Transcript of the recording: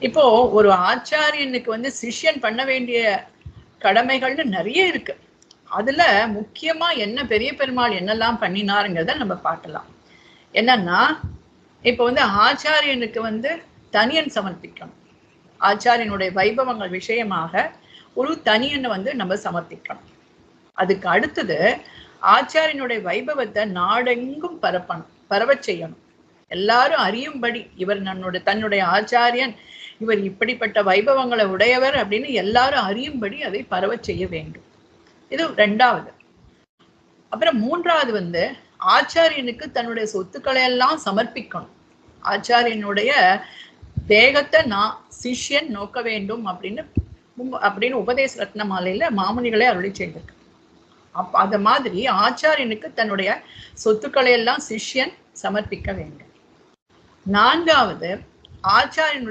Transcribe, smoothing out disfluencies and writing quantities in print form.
இப்போ ஒரு ஆச்சாரியனுக்கு சிஷ்யன் பண்ண வேண்டிய கடமைகள்னு நிறைய இருக்கு. அதுல முக்கியமா என்ன பெரிய பெருமாள் என்னெல்லாம் பண்ணினாருங்கிறத நம்ம பார்க்கலாம். என்னன்னா, இப்போ ஆச்சாரியனுக்கு தனியன் சமர்ப்பிக்கணும். ஆச்சாரியனுடைய வைபவங்கள் விஷயமாக ஒரு தனியனை நம்ம சமர்ப்பிக்கணும். அதுக்கு அடுத்தது ஆச்சாரியனுடைய வைபவத்தை நாடெங்கும் பரவச் செய்யணும். எல்லாரும் அறியும்படி இவர் தன்னுடைய ஆச்சாரியன், இவர் இப்படிப்பட்ட வைபவங்களை உடையவர் அப்படின்னு எல்லாரும் அறியும்படி அதை பரவச் செய்ய வேண்டும். இது ரெண்டாவது. அப்புறம் மூன்றாவது ஆச்சாரியனுக்கு தன்னுடைய சொத்துக்களை எல்லாம் சமர்ப்பிக்கணும். ஆச்சாரியனுடைய தேகத்தை நான் சிஷ்யன் நோக்க வேண்டும் அப்படின்னு உபதேச ரத்ன மாலையில மாமுனிகளே அருளி செய்திருக்கு. அத மாதிரி ஆச்சாரியனுக்கு தன்னுடைய சொத்துக்களை எல்லாம் சிஷ்யன் சமர்ப்பிக்க வேண்டும். நான்காவது, ஆச்சாரியனுடைய